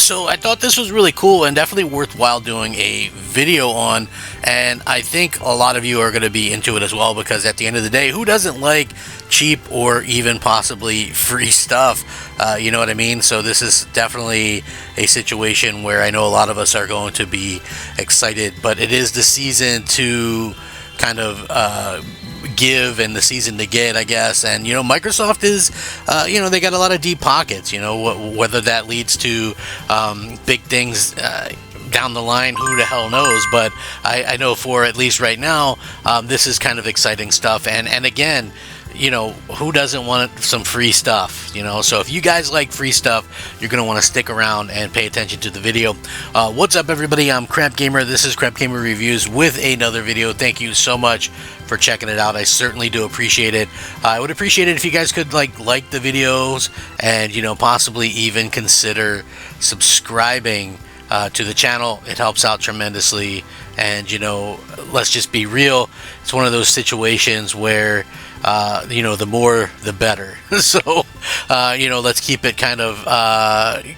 So I thought this was really cool and definitely worthwhile doing a video on, and I think a lot of you are going to be into it as well, because at the end of the day, who doesn't like cheap or even possibly free stuff? You know what I mean? So this is definitely a situation where I know a lot of us are going to be excited, but it is the season to kind of give and the season to get, I guess. And Microsoft is, they got a lot of deep pockets. Whether that leads to big things down the line, who the hell knows? But I know for at least right now, this is kind of exciting stuff. And again, who doesn't want some free stuff? So if you guys like free stuff, you're going to want to stick around and pay attention to the video. What's up, everybody? I'm Crap Gamer. This is Crap Gamer Reviews with another video. Thank you so much for checking it out. I certainly do appreciate it. I would appreciate it if you guys could like the videos and, possibly even consider subscribing to the channel. It helps out tremendously. And, let's just be real. It's one of those situations where the more the better. So let's keep it kind of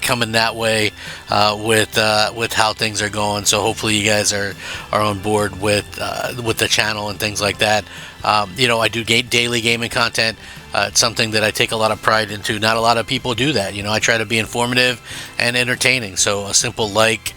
coming that way with how things are going. So hopefully you guys are on board with the channel and things like that. I do daily gaming content. It's something that I take a lot of pride into. Not a lot of people do that. I try to be informative and entertaining. So a simple like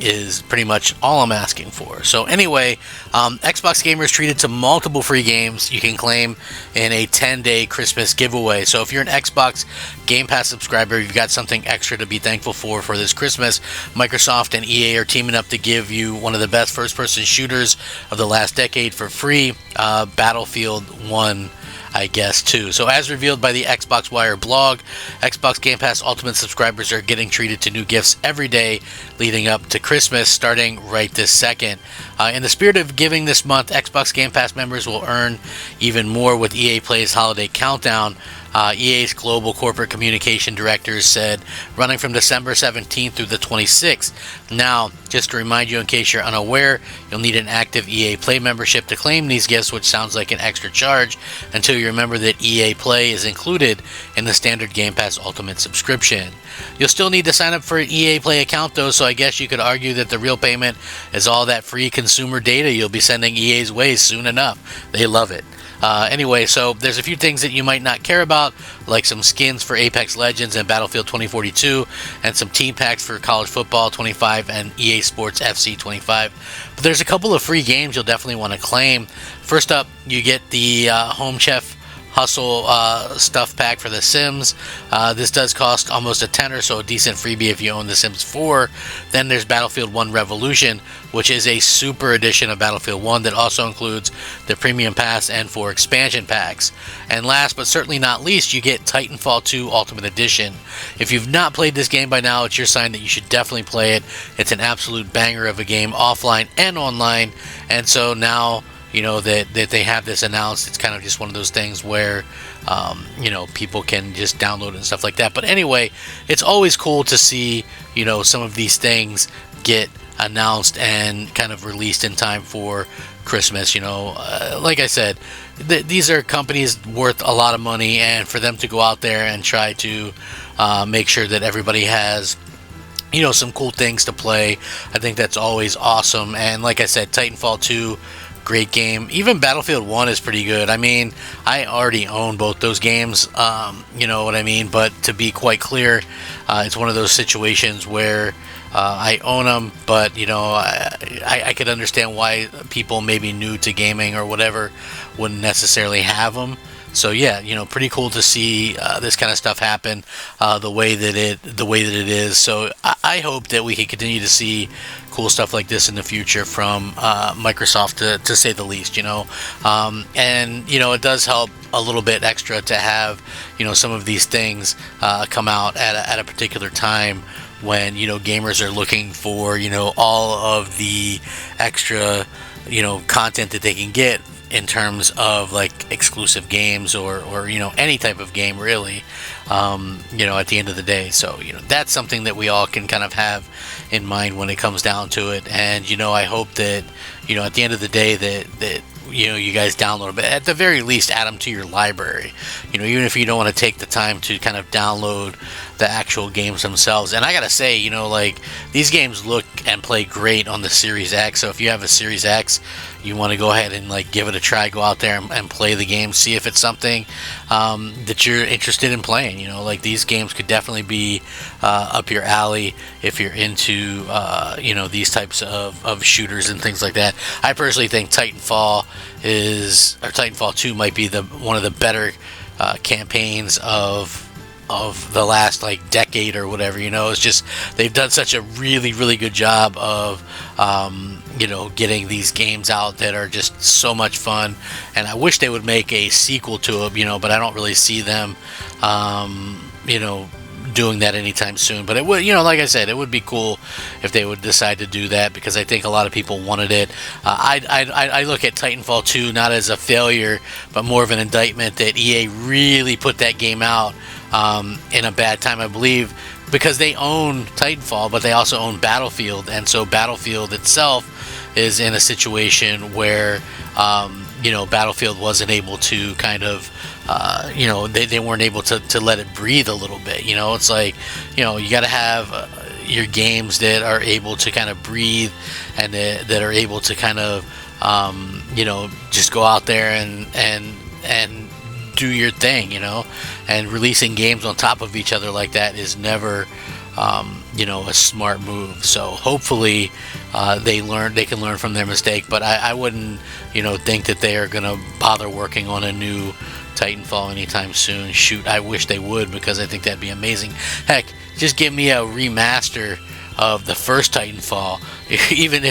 is pretty much all I'm asking for. So anyway, Xbox gamers treated to multiple free games you can claim in a 10-day Christmas giveaway. So if you're an Xbox Game Pass subscriber, you've got something extra to be thankful for this Christmas. Microsoft and EA are teaming up to give you one of the best first-person shooters of the last decade for free, Battlefield 1. I guess, too. So as revealed by the Xbox Wire blog, Xbox Game Pass Ultimate subscribers are getting treated to new gifts every day leading up to Christmas, starting right this second. In the spirit of giving this month, Xbox Game Pass members will earn even more with EA Play's Holiday Countdown. EA's global corporate communication directors said, running from December 17th through the 26th. Now, just to remind you, in case you're unaware, you'll need an active EA Play membership to claim these gifts, which sounds like an extra charge until you remember that EA Play is included in the standard Game Pass Ultimate subscription. You'll still need to sign up for an EA Play account, though, so I guess you could argue that the real payment is all that free consumer data you'll be sending EA's way soon enough. They love it. Anyway, so there's a few things that you might not care about, like some skins for Apex Legends and Battlefield 2042, and some team packs for College Football 25 and EA Sports FC 25. But there's a couple of free games you'll definitely want to claim. First up, you get the Home Chef Hustle stuff pack for The Sims. This does cost almost a tenner, so a decent freebie if you own The Sims 4. Then there's Battlefield 1 Revolution, which is a super edition of Battlefield 1 that also includes the Premium Pass and 4 expansion packs. And last but certainly not least, you get Titanfall 2 Ultimate Edition. If you've not played this game by now, it's your sign that you should definitely play it. It's an absolute banger of a game, offline and online. And so now, that they have this announced, it's kind of just one of those things where, people can just download and stuff like that. But anyway, it's always cool to see, some of these things get announced and kind of released in time for Christmas. Like I said, these are companies worth a lot of money, and for them to go out there and try to make sure that everybody has some cool things to play, I think that's always awesome. And like I said, Titanfall 2, great game. Even Battlefield 1 is pretty good. I mean, I already own both those games, you know what I mean? But to be quite clear, it's one of those situations where I own them, but, I could understand why people maybe new to gaming or whatever wouldn't necessarily have them. So yeah, pretty cool to see this kind of stuff happen the way that it is. So I hope that we can continue to see cool stuff like this in the future from Microsoft, to say the least. And it does help a little bit extra to have some of these things come out at a particular time when gamers are looking for all of the extra content that they can get in terms of like exclusive games or any type of game really, at the end of the day. So that's something that we all can kind of have in mind when it comes down to it. And I hope that at the end of the day that you guys download them, but at the very least add them to your library. Even if you don't want to take the time to kind of download the actual games themselves. And I gotta say, like, these games look and play great on the Series X. So if you have a Series X, you want to go ahead and like give it a try, go out there and play the game, see if it's something that you're interested in playing. Like, these games could definitely be up your alley if you're into these types of shooters and things like that. I personally think Titanfall 2 might be one of the better campaigns of the last like decade or whatever. It's just they've done such a really good job of getting these games out that are just so much fun, and I wish they would make a sequel to them, but I don't really see them doing that anytime soon. But it would, like I said, it would be cool if they would decide to do that, because I think a lot of people wanted it. I look at Titanfall 2 not as a failure, but more of an indictment that EA really put that game out in a bad time, I believe, because they own Titanfall, but they also own Battlefield, and so Battlefield itself is in a situation where Battlefield wasn't able to kind of they weren't able to let it breathe a little bit. It's like, you got to have your games that are able to kind of breathe, and that are able to kind of just go out there and do your thing, and releasing games on top of each other like that is never a smart move. So hopefully they can learn from their mistake, but I wouldn't think that they are gonna bother working on a new Titanfall anytime soon. Shoot, I wish they would, because I think that'd be amazing. Heck, just give me a remaster of the first Titanfall. Even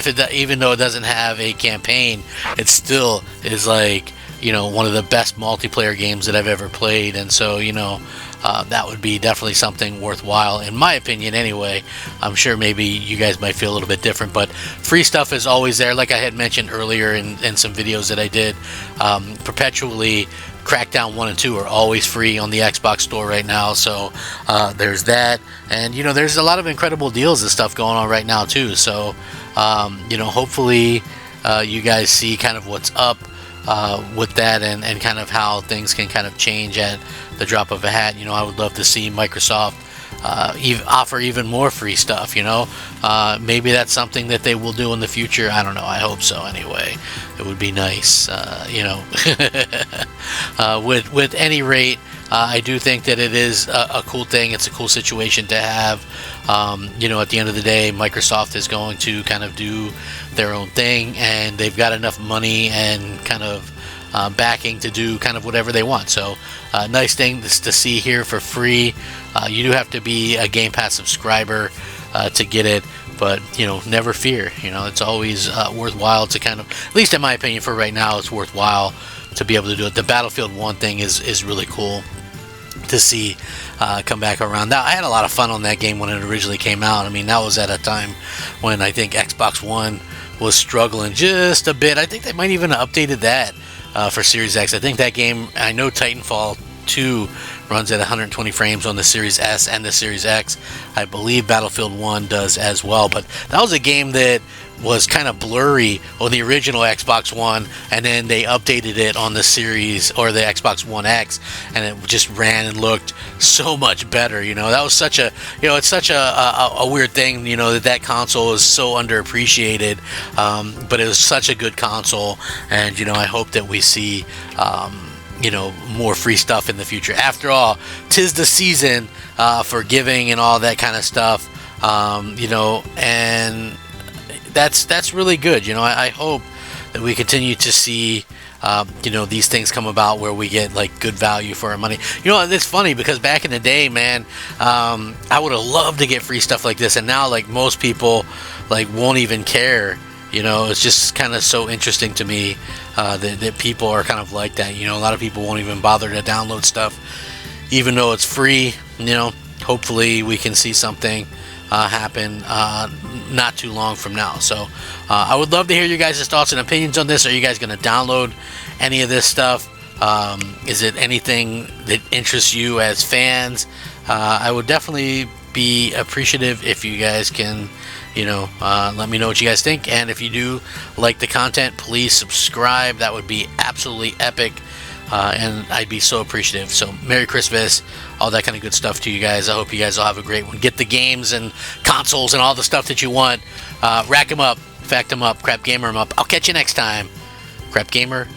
though it doesn't have a campaign, it still is like one of the best multiplayer games that I've ever played. And so that would be definitely something worthwhile, in my opinion anyway. I'm sure maybe you guys might feel a little bit different, but free stuff is always there. Like I had mentioned earlier in some videos that I did, perpetually Crackdown 1 and 2 are always free on the Xbox store right now. So there's that, and there's a lot of incredible deals and stuff going on right now too. So hopefully you guys see kind of what's up with that, and kind of how things can kind of change at the drop of a hat. I would love to see Microsoft offer even more free stuff. Maybe that's something that they will do in the future. I don't know. I hope so. Anyway, it would be nice. With any rate, I do think that it is a cool thing. It's a cool situation to have. At the end of the day, Microsoft is going to kind of do their own thing, and they've got enough money and kind of backing to do kind of whatever they want. So nice thing to see here for free. You do have to be a Game Pass subscriber to get it, but never fear. It's always worthwhile to kind of, at least in my opinion for right now, it's worthwhile to be able to do it. The Battlefield 1 thing is really cool to see come back around. Now, I had a lot of fun on that game when it originally came out. I mean, that was at a time when I think Xbox One was struggling just a bit. I think they might even have updated that for Series X. I think that game, I know Titanfall 2 runs at 120 frames on the Series S and the Series X. I believe Battlefield 1 does as well, but that was a game that was kind of blurry on the original Xbox One, and then they updated it on the Series or the Xbox One X, and it just ran and looked so much better. That was such a, it's such a weird thing, that console is so underappreciated, but it was such a good console, and I hope that we see more free stuff in the future. After all, 'tis the season for giving and all that kind of stuff, and that's really good. I hope that we continue to see these things come about where we get like good value for our money. It's funny because back in the day, man, I would have loved to get free stuff like this, and now like most people like won't even care. It's just kind of so interesting to me that people are kind of like that. A lot of people won't even bother to download stuff, even though it's free. Hopefully we can see something happen not too long from now. So I would love to hear you guys' thoughts and opinions on this. Are you guys going to download any of this stuff? Is it anything that interests you as fans? I would definitely be appreciative if you guys can let me know what you guys think. And if you do like the content, please subscribe. That would be absolutely epic. And I'd be so appreciative. So Merry Christmas, all that kind of good stuff to you guys. I hope you guys all have a great one. Get the games and consoles and all the stuff that you want. Rack them up, fact them up, crap gamer them up. I'll catch you next time. Crap gamer